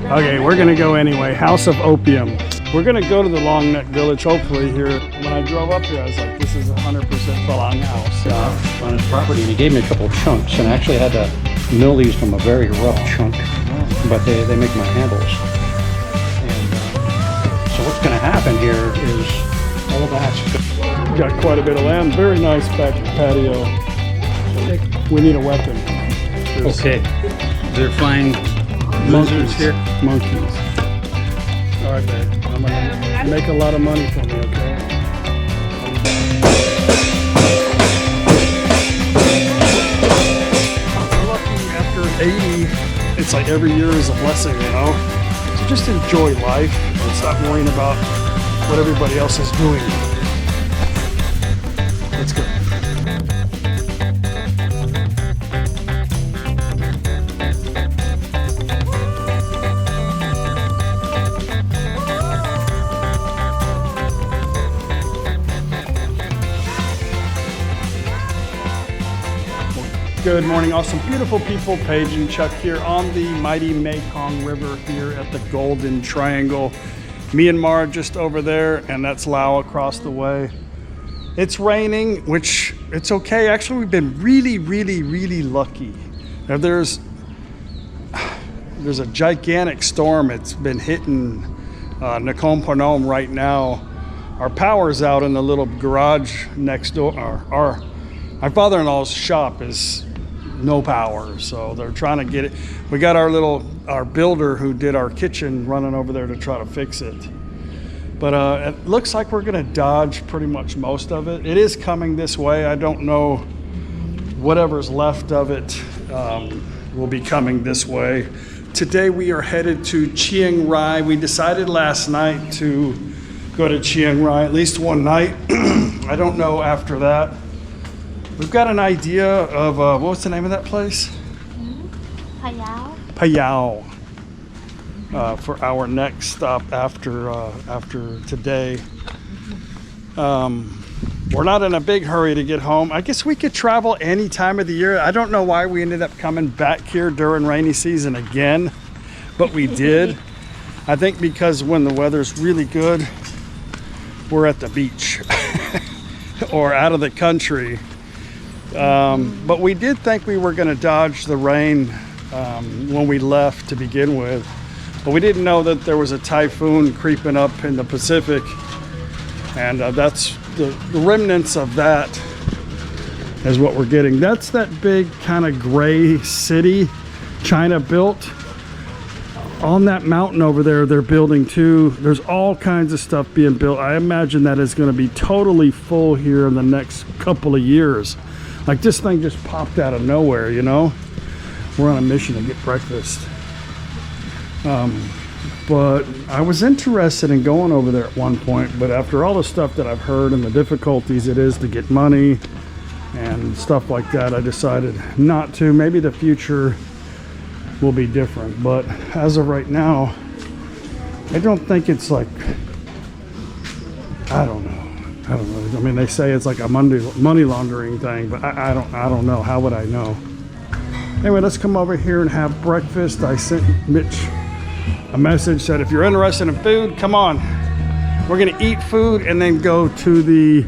Okay, we're gonna go anyway. House of Opium. We're gonna go to the Long Neck Village, hopefully here. When I drove up here, I was like, this is 100% Phalang house. On his property, and he gave me a couple of chunks, and I actually had to mill these from a very rough chunk, but they make my handles. And so what's gonna happen here is all that's got quite a bit of land. Very nice back patio. We need a weapon. Okay, they're flying lizards here. Monkeys. All right, babe. I'm gonna make a lot of money from you, okay? We're lucky after 80. It's like every year is a blessing, you know? So just enjoy life and stop worrying about what everybody else is doing. Let's go. Good morning, awesome, beautiful people. Paige and Chuck here on the mighty Mekong River here at the Golden Triangle. Myanmar just over there, and that's Laos across the way. It's raining, which it's okay. Actually, we've been really lucky. Now, there's a gigantic storm. It's been hitting NakhonPhanom right now. Our power's out in the little garage next door. My father-in-law's shop is no power, so they're trying to get it. We got our builder who did our kitchen running over there to try to fix it. But it looks like we're gonna dodge pretty much most of it. It is coming this way. I don't know, whatever's left of it will be coming this way. Today we are headed to Chiang Rai. We decided last night to go to Chiang Rai at least one night. I don't know after that. We've got an idea of, what's the name of that place? Payao. For our next stop after today. We're not in a big hurry to get home. I guess we could travel any time of the year. I don't know why we ended up coming back here during rainy season again, but we did. I think because when the weather's really good, we're at the beach or out of the country. But we did think we were going to dodge the rain when we left to begin with, but we didn't know that there was a typhoon creeping up in the Pacific, and that's the remnants of that is what we're getting. That's that big kind of gray city China built. On that mountain over there, they're building too. There's all kinds of stuff being built. I imagine that is going to be totally full here in the next couple of years. Like, this thing just popped out of nowhere, you know? We're on a mission to get breakfast. But I was interested in going over there at one point, but after all the stuff that I've heard and the difficulties it is to get money and stuff like that, I decided not to. Maybe the future will be different, but as of right now, I don't think it's like, I don't know. I mean, they say it's like a money laundering thing, but I don't know. How would I know? Anyway, let's come over here and have breakfast. I sent Mitch a message, said if you're interested in food, come on. We're gonna eat food and then go to the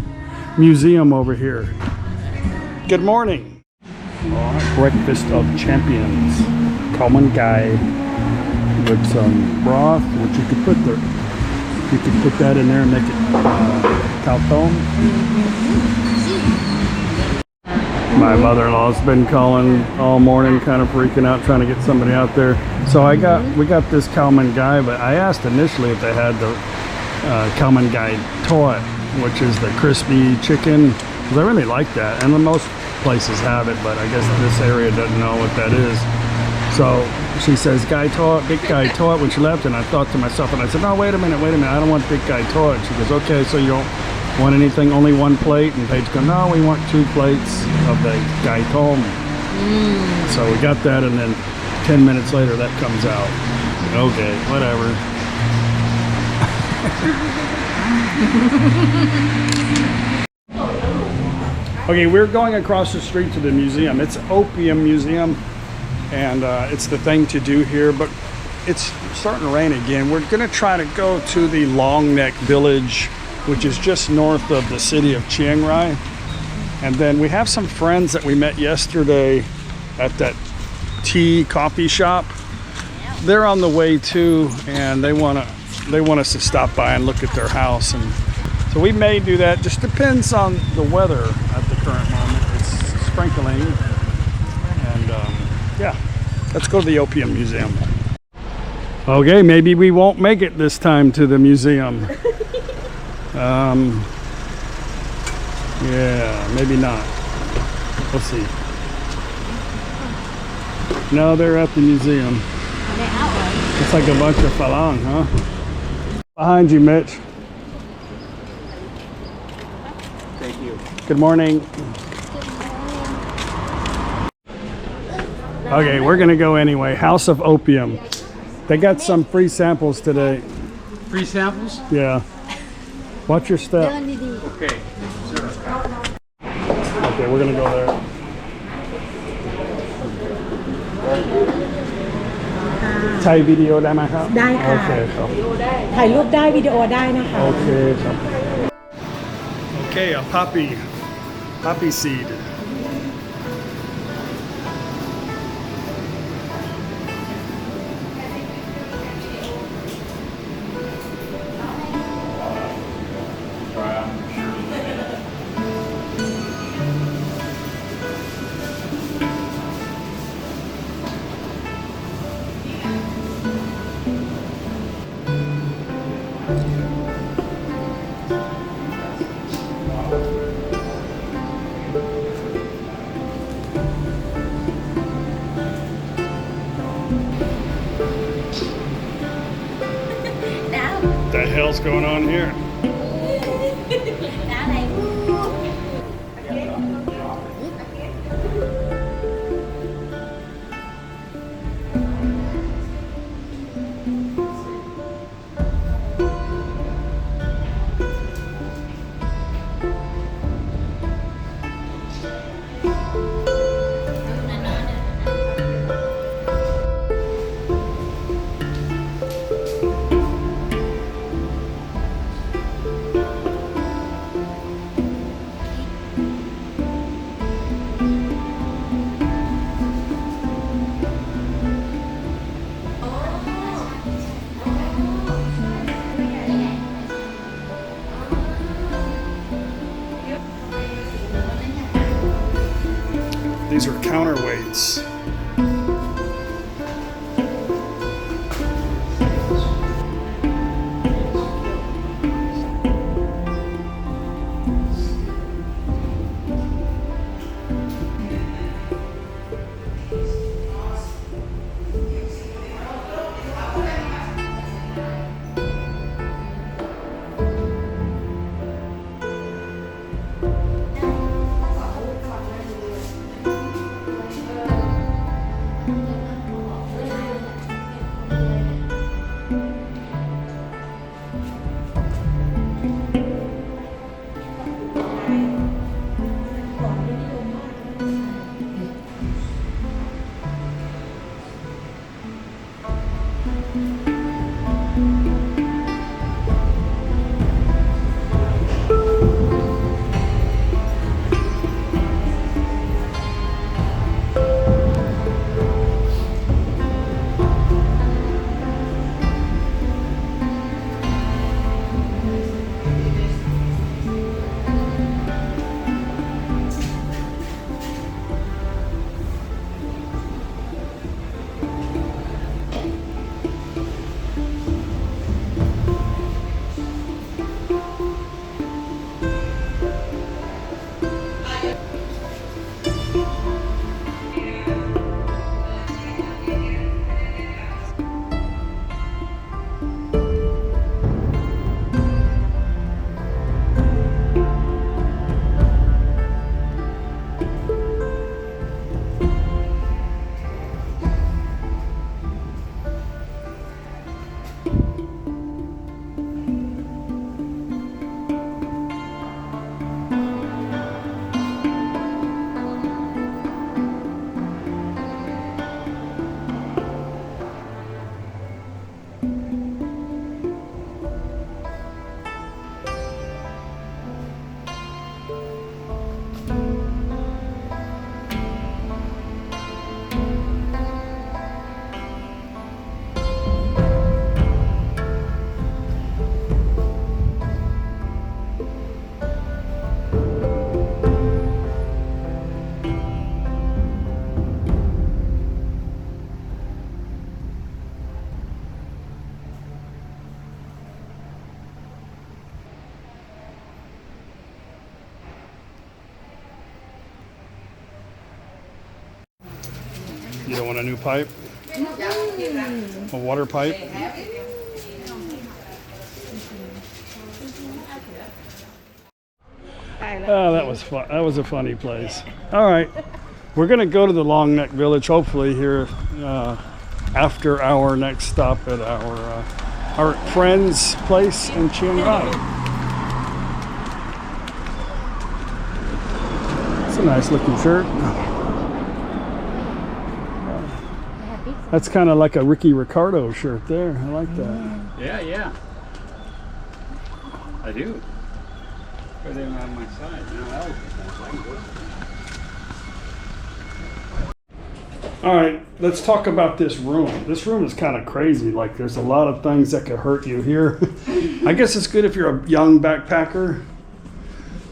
museum over here. Good morning. All right, breakfast of champions. Common guy with some broth, which you could put there. You could put that in there and make it khao thom. My mother-in-law's been calling all morning, kind of freaking out, trying to get somebody out there. So we got this khao man gai, but I asked initially if they had the khao man gai toit, which is the crispy chicken, because I really like that. And most places have it, but I guess this area doesn't know what that is. So she says gai toit, big gai toit when she left, and I thought to myself, and I said, no, wait a minute, I don't want big gai toit. She goes, okay, so you don't want anything, only one plate? And Paige goes, no, we want 2 plates of the gai tom. So we got that, and then 10 minutes later that comes out. Okay, whatever. Okay, we're going across the street to the museum. It's Opium Museum, and it's the thing to do here. But it's starting to rain again. We're going to try to go to the Long Neck Village, which is just north of the city of Chiang Rai. And then we have some friends that we met yesterday at that tea coffee shop. They're on the way too, and they want us to stop by and look at their house. And so we may do that. Just depends on the weather at the current moment. It's sprinkling. And yeah, let's go to the Opium Museum. Okay, maybe we won't make it this time to the museum. Yeah, maybe not. We'll see. No, they're at the museum. It's like a bunch of phalang, huh? Behind you, Mitch. Thank you. Good morning. Okay, we're gonna go anyway. House of Opium. They got some free samples today. Free samples? Yeah. Watch your step. Okay. Okay, we're gonna go there. Thai video ได้ไหมครับ ได้ค่ะ โอเคครับ ถ่ายรูปได้วิดีโอได้นะคะ โอเคครับ Okay, a poppy seed. What the hell's going on here? These are counterweights. You don't want a new pipe? A water pipe? Oh, that was fun. That was a funny place. All right, we're gonna go to the Long Neck Village hopefully here after our next stop at our friend's place in Chiang Rai. It's a nice looking shirt. That's kind of like a Ricky Ricardo shirt there. I like that. Yeah. I do. But they're on my side. All right, let's talk about this room. This room is kind of crazy. Like, there's a lot of things that could hurt you here. I guess it's good if you're a young backpacker.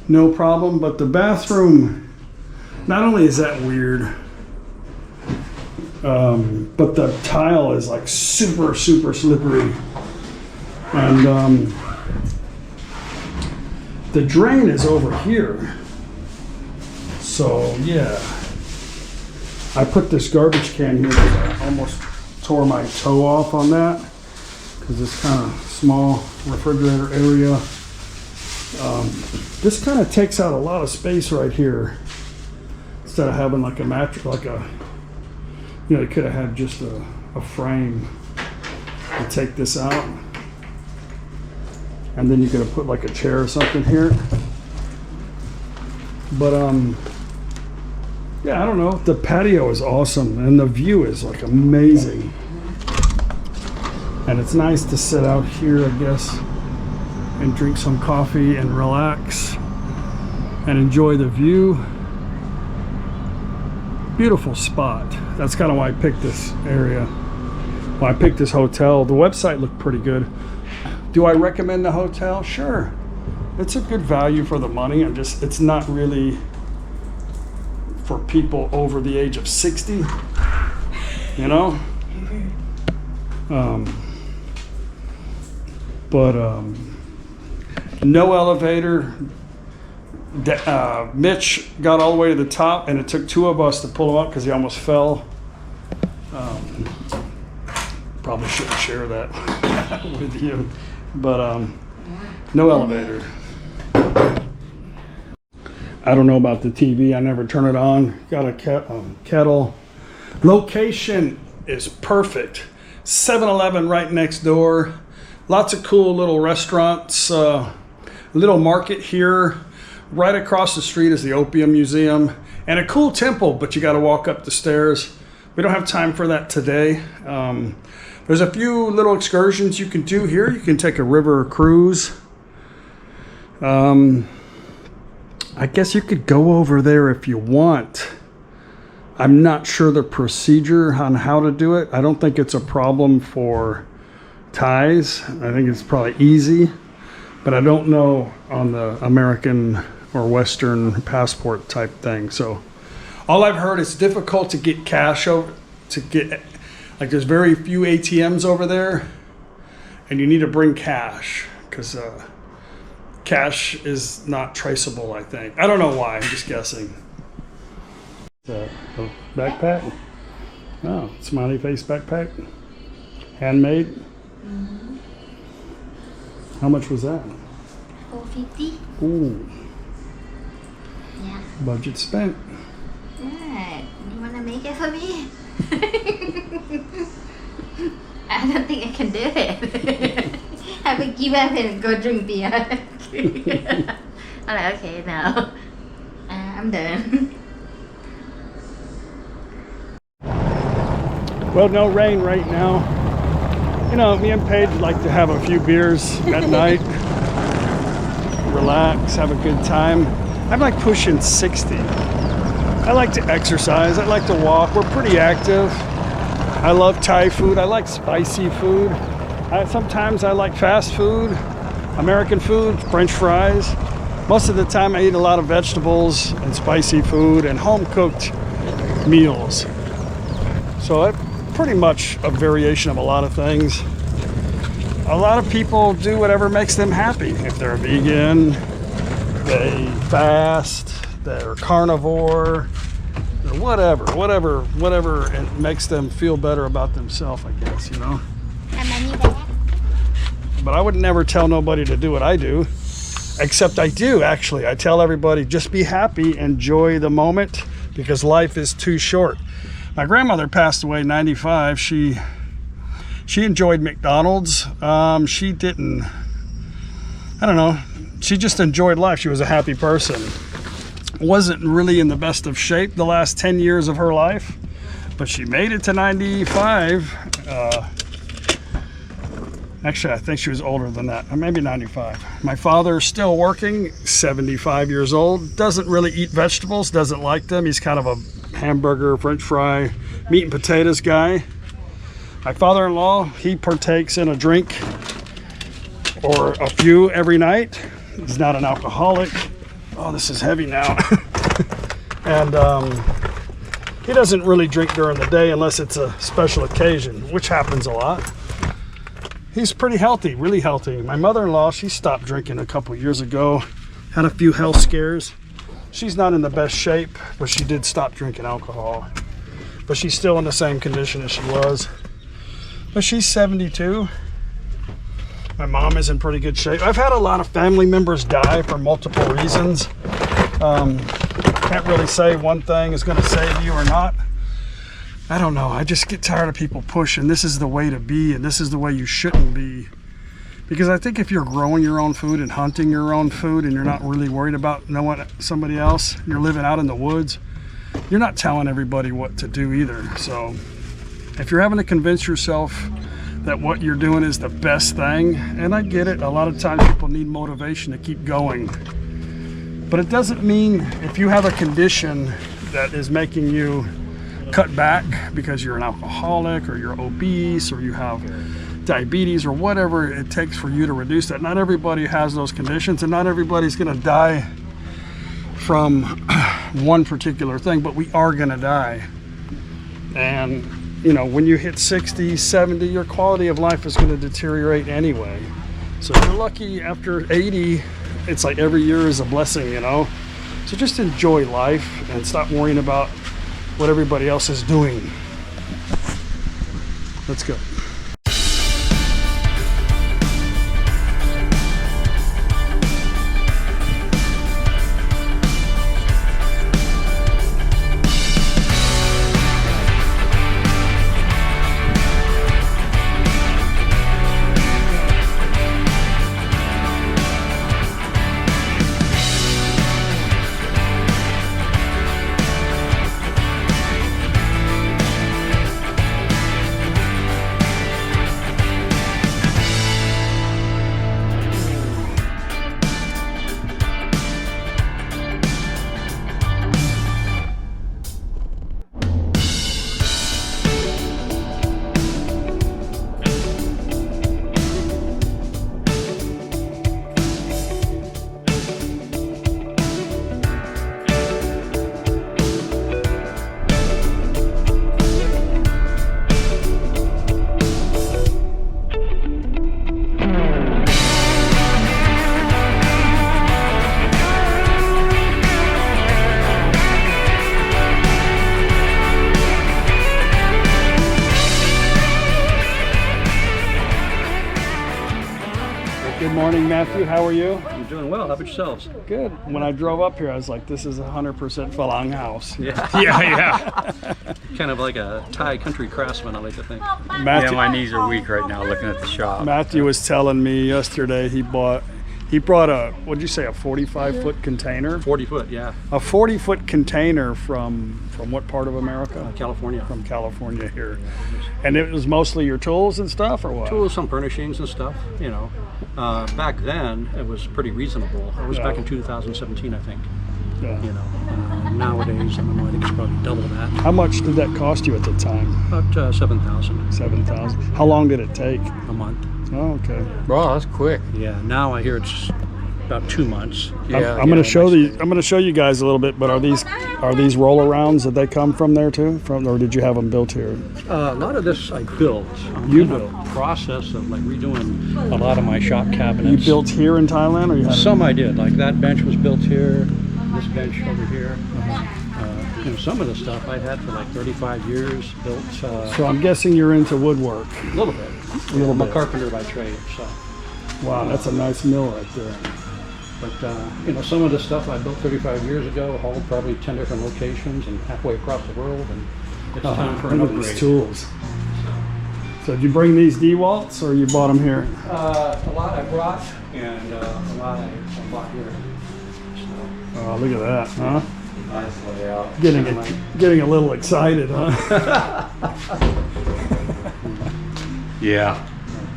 No problem. But the bathroom, not only is that weird, but the tile is like super slippery. And the drain is over here. So, yeah. I put this garbage can here because I almost tore my toe off on that because it's kind of small refrigerator area. This kind of takes out a lot of space right here instead of having like a mattress, like a, you know, you could have had just a frame to take this out. And then you could have put like a chair or something here. But yeah, I don't know. The patio is awesome and the view is like amazing. And it's nice to sit out here, I guess, and drink some coffee and relax and enjoy the view. Beautiful spot. That's kind of why I picked this area. Well, I picked this hotel. The website looked pretty good. Do I recommend the hotel? Sure. It's a good value for the money. It's not really for people over the age of 60, you know? No elevator. Mitch got all the way to the top and it took two of us to pull him up because he almost fell. Probably shouldn't share that with you, but no elevator. I don't know about the TV. I never turn it on. Got a kettle. Location is perfect. 7-Eleven right next door. Lots of cool little restaurants. Little market here. Right across the street is the Opium Museum. And a cool temple, but you got to walk up the stairs. We don't have time for that today. There's a few little excursions you can do here. You can take a river cruise. I guess you could go over there if you want. I'm not sure the procedure on how to do it. I don't think it's a problem for Thais. I think it's probably easy, but I don't know on the American or Western passport type thing. So all I've heard is difficult to get cash over, like there's very few ATMs over there and you need to bring cash because cash is not traceable, I think. I don't know why, I'm just guessing. A backpack? Oh, smiley face backpack. Handmade? Mm-hmm. How much was that? $4.50. Ooh. Yeah. Budget spent. Yeah. You wanna make it for me? I don't think I can do it. I will give up and go drink beer. I'm like, okay, now I'm done. Well, no rain right now. You know, me and Paige like to have a few beers at night, relax, have a good time. I'm like pushing 60. I like to exercise, I like to walk. We're pretty active. I love Thai food, I like spicy food. Sometimes I like fast food, American food, French fries. Most of the time I eat a lot of vegetables and spicy food and home-cooked meals. So I'm pretty much a variation of a lot of things. A lot of people do whatever makes them happy. If they're vegan, they fast, they're carnivore, or whatever it makes them feel better about themselves, I guess, you know. But I would never tell nobody to do what I do, except I do, actually. I tell everybody, just be happy, enjoy the moment, because life is too short. My grandmother passed away 95. She enjoyed McDonald's. She didn't, I don't know, she just enjoyed life. She was a happy person. Wasn't really in the best of shape the last 10 years of her life, but she made it to 95. Actually, I think she was older than that, or maybe 95. My father's still working, 75 years old, doesn't really eat vegetables, doesn't like them. He's kind of a hamburger, french fry, meat and potatoes guy. My father-in-law, he partakes in a drink or a few every night. He's not an alcoholic. Oh, this is heavy now. And he doesn't really drink during the day unless it's a special occasion, which happens a lot. He's pretty healthy, really healthy. My mother-in-law, she stopped drinking a couple years ago, had a few health scares. She's not in the best shape, but she did stop drinking alcohol. But she's still in the same condition as she was. But she's 72. My mom is in pretty good shape. I've had a lot of family members die for multiple reasons. Can't really say one thing is going to save you or not. I don't know. I just get tired of people pushing. This is the way to be, and this is the way you shouldn't be. Because I think if you're growing your own food and hunting your own food, and you're not really worried about knowing somebody else, you're living out in the woods, you're not telling everybody what to do either. So if you're having to convince yourself that what you're doing is the best thing, and I get it, a lot of times people need motivation to keep going. But it doesn't mean if you have a condition that is making you cut back because you're an alcoholic or you're obese or you have diabetes or whatever it takes for you to reduce that. Not everybody has those conditions, and not everybody's going to die from one particular thing, but we are going to die. And you know, when you hit 60, 70, your quality of life is going to deteriorate anyway. So if you're lucky after 80, it's like every year is a blessing, you know. So just enjoy life and stop worrying about what everybody else is doing. Let's go. Good morning, Matthew. How are you? I'm doing well. How about yourselves? Good. When I drove up here, I was like, this is 100% Phalang house. Yeah. Yeah. Kind of like a Thai country craftsman, I like to think. Matthew, Yeah, my knees are weak right now looking at the shop. Matthew was telling me yesterday he brought a, what'd you say, a 45-foot container? 40 foot, yeah. A 40-foot container from what part of America? California. From California here. And it was mostly your tools and stuff, or what? Tools, some furnishings and stuff, you know. Back then, it was pretty reasonable. It was back in 2017, I think. Yeah. You know, nowadays, I don't know, I think it's probably double that. How much did that cost you at the time? About 7,000 7,000. How long did it take? a month. Oh, okay. Wow, that's quick. Yeah, now I hear it's about 2 months. Yeah, I'm going to show these. I'm going to show you guys a little bit. But are these roll-arounds? Did they come from there too? Or did you have them built here? A lot of this I built. You in the built? process of like redoing a lot of my shop cabinets. You built here in Thailand, or you had Some I did. Like that bench was built here. This bench over here. You know, some of the stuff I'd had for like 35 years, built So I'm guessing you're into woodwork. a little bit. I'm a carpenter by trade, so. Wow, that's a nice mill right there. But, you know, some of the stuff I built 35 years ago, hauled probably 10 different locations and halfway across the world, and it's time for an Look at these upgrade. tools. So did you bring these DeWalt's or you bought them here? A lot I brought, and a lot I bought here. So, Oh, look at that, huh? Nice layout. Getting a little excited, huh? Yeah.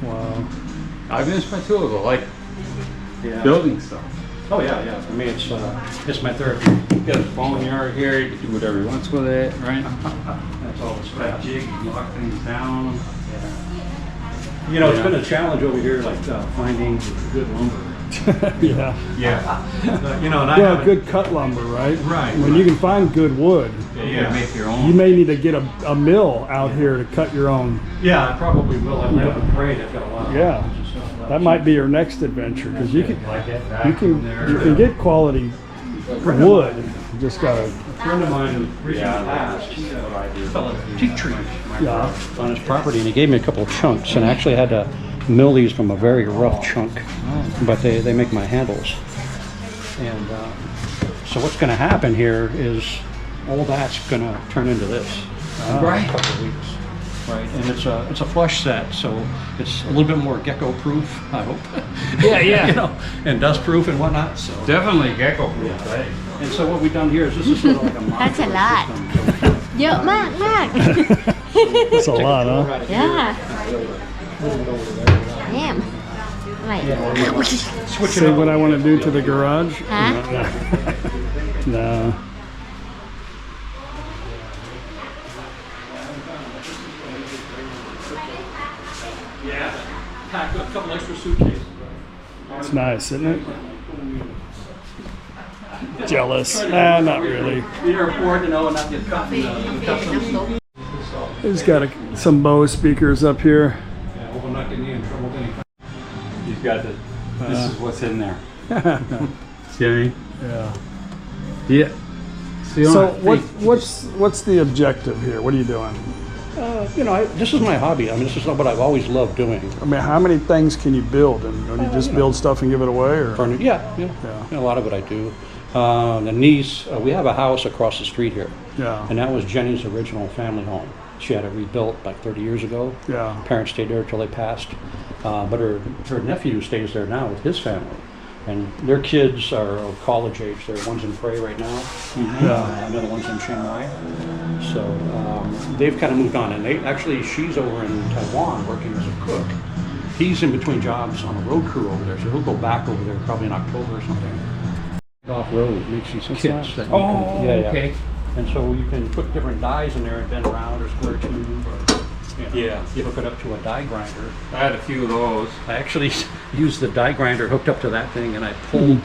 Wow. I've been my tools. I like yeah. building stuff. Oh yeah, yeah. For me, it's my therapy. You got a boneyard here. You can do whatever he wants with it, right? That's all it's That about. jig, you lock things down. You know, it's Yeah. been a challenge over here, like finding good lumber. Yeah. Yeah. You know, and Yeah, good cut lumber, right? Right, When right. you can find good wood, You gotta make your own. you may need to get a mill out here to cut your own. Yeah, I probably will. I live in Parade. I've got a lot of Yeah. houses and stuff. That might be your next adventure because you can you can get quality wood. You just gotta A friend of mine who recently passed fell a teak tree yeah. on his property, and he gave me a couple of chunks, and I actually had to mill these from a very rough chunk, but they make my handles. And so what's going to happen here is all that's going to turn into this in a couple of weeks. Right, and it's a flush set, so it's a little bit more gecko proof, I hope. Yeah, yeah. You know, and dust proof and whatnot. So Definitely gecko proof, right? and so what we've done here is this is sort of like a That's a lot. system. เยอะมากมาก That's a lot, huh? yeah damn like See what I want to do to the garage? Huh? No. Pack a couple extra suitcases. It's nice, isn't it? Jealous? Not really. The airport, you know, and not get caught in the customs. He's got some Bose speakers up here. Yeah, hope I'm not getting you in trouble with any. He's got the. This is what's in there. See what I mean? Yeah. Yeah. See So on my feet. what's the objective here? What are you doing? You know, this is my hobby. I mean, this is what I've always loved doing. I mean, how many things can you build? And do you just build stuff and give it away, or? Yeah. A lot of it I do. The niece, we have a house across the street here. Yeah. And that was Jenny's original family home. She had it rebuilt like 30 years ago. Yeah. Parents stayed there till they passed. But her nephew stays there now with his family. And their kids are of college age. One's in Prey right now. Yeah. Another one's in Chiang Rai. So they've kind of moved on. And she's over in Taiwan working as a cook. He's in between jobs on a road crew over there. So he'll go back over there probably in October or something. Off-road makes these kits. nice. That you can, okay. And so you can put different dies in there and bend around or square tube. Or, Yeah. You hook it up to a die grinder. I had a few of those. I actually used the die grinder hooked up to that thing, and I pulled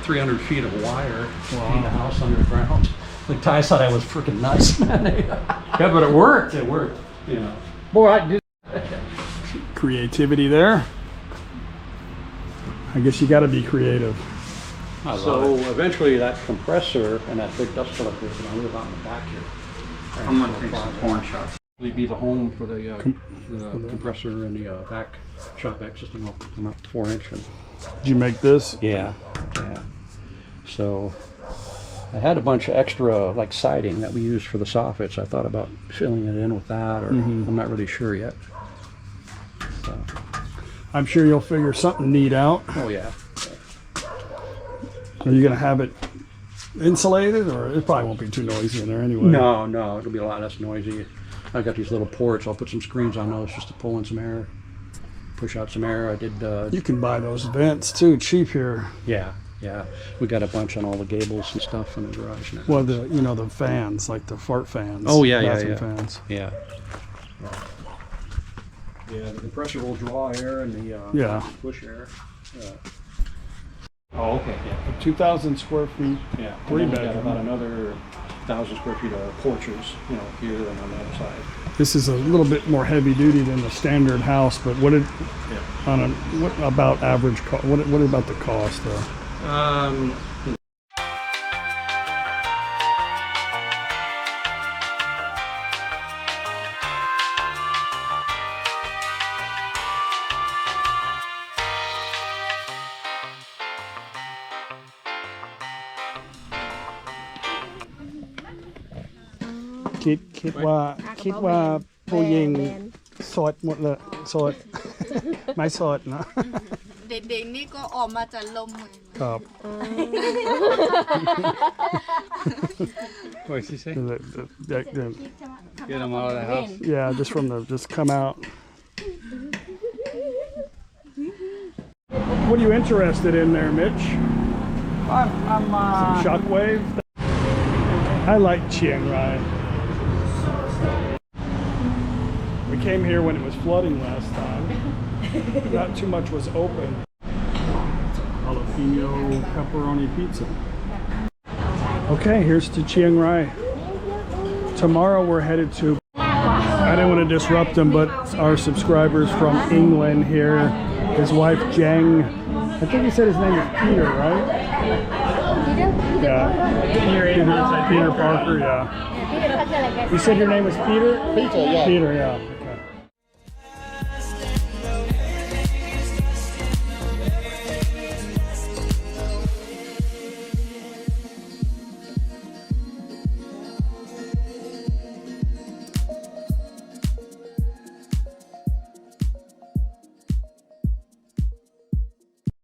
300 feet of wire to feed the house underground. The guys thought I was freaking nuts, man. Yeah, but it worked. It worked, you know. Boy, I did. Creativity there. I guess you got to be creative. So eventually that compressor and that big dust collector is going to live out in the back here. I'm gonna take some corn shots. It'll be the home for the compressor and the vac shop vac system will come up to 4-inch. Did you make this? Yeah. So I had a bunch of extra like siding that we used for the soffits. I thought about filling it in with that, or I'm not really sure yet. So, I'm sure you'll figure something neat out. oh yeah. Are you going to have it insulated, or it probably won't be too noisy in there anyway? No, it'll be a lot less noisy. I've got these little ports. I'll put some screens on those just to pull in some air, push out some air. I did. You can buy those vents too, cheap here. Yeah. We got a bunch on all the gables and stuff in the garage now. Well, the fans, like the fart fans. Oh, yeah. bathroom fans. Yeah, the compressor will draw air and the push air. Oh, okay. Yeah. 2,000 square feet. Yeah. Three And then we got bedroom. about another 1,000 square feet of porches, here and on the other side. This is a little bit more heavy duty than the standard house, but what about average cost? What about the cost though? คิดว่าผู้หญิงโสดหมดเลยโสด ไม่โสดเนอะ เด็กๆนี่ก็ออกมาจากลมเลย ครับ What did she say? The- Get them out of the house. yeah, just come out. What are you interested in there, Mitch? I'm Some shockwave? I like Chiang Rai. We came here when it was flooding last time. Not too much was open. Jalapeno pepperoni pizza. Okay, here's to Chiang Rai. Tomorrow we're headed to, I didn't want to disrupt them, but our subscribers from England here, his wife Jeng, I think he said his name is Peter, right? Yeah. Peter Parker, yeah. You said your name was Peter? Peter, yeah. Peter, yeah.